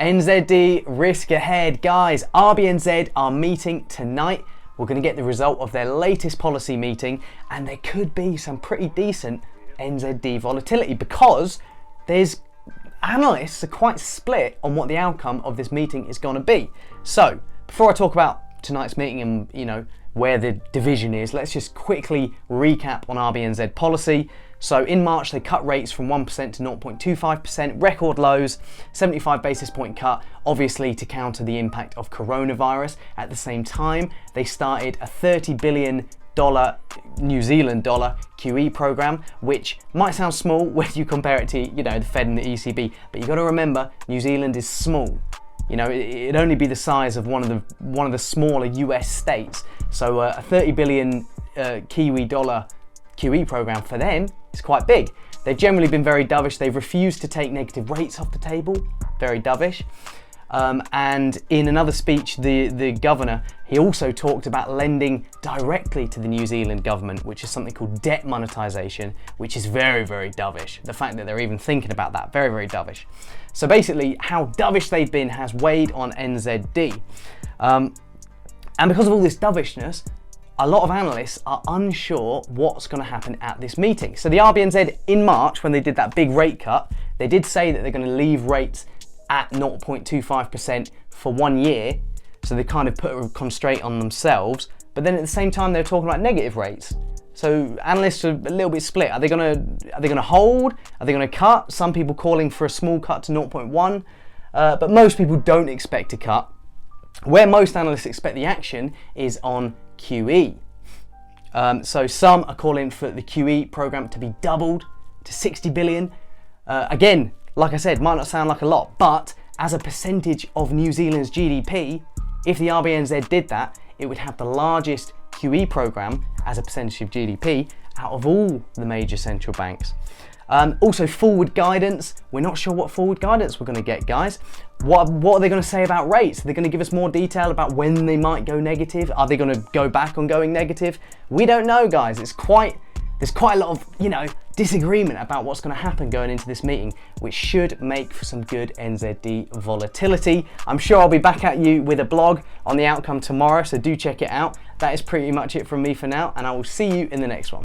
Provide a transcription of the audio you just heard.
NZD risk ahead. Guys, RBNZ are meeting tonight. We're going to get the result of their latest policy meeting, and there could be some pretty decent NZD volatility because analysts are quite split on what the outcome of this meeting is going to be. So before I talk about tonight's meeting and where the division is, let's just quickly recap on RBNZ policy. So in March, they cut rates from 1% to 0.25%, record lows, 75 basis point cut, obviously to counter the impact of coronavirus. At the same time, they started a $30 billion New Zealand dollar QE program, which might sound small when you compare it to the Fed and the ECB, but you got to remember New Zealand is small. It'd only be the size of one of the smaller US states. So a 30 billion Kiwi dollar QE program for them is quite big. They've generally been very dovish. They've refused to take negative rates off the table. Very dovish. And in another speech, the governor, he also talked about lending directly to the New Zealand government, which is something called debt monetisation, which is very, very dovish. The fact that they're even thinking about that, very, very dovish. So basically, how dovish they've been has weighed on NZD. And because of all this dovishness, a lot of analysts are unsure what's going to happen at this meeting. So the RBNZ in March, when they did that big rate cut, they did say that they're going to leave rates at 0.25% for 1 year. So they kind of put a constraint on themselves. But then at the same time, they're talking about negative rates. So analysts are a little bit split. Are they going to hold? Are they going to cut? Some people calling for a small cut to 0.1, but most people don't expect a cut. Where most analysts expect the action is on QE. So some are calling for the QE program to be doubled to 60 billion. Again, like I said, might not sound like a lot, but as a percentage of New Zealand's GDP, if the RBNZ did that, it would have the largest QE program as a percentage of GDP out of all the major central banks. Also forward guidance, we're not sure what forward guidance we're going to get, guys. What are they going to say about rates? Are they going to give us more detail about when they might go negative? Are they going to go back on going negative? We don't know, guys. There's quite a lot of disagreement about what's going to happen going into this meeting, which should make for some good NZD volatility. I'm sure I'll be back at you with a blog on the outcome tomorrow, so do check it out. That is pretty much it from me for now, and I will see you in the next one.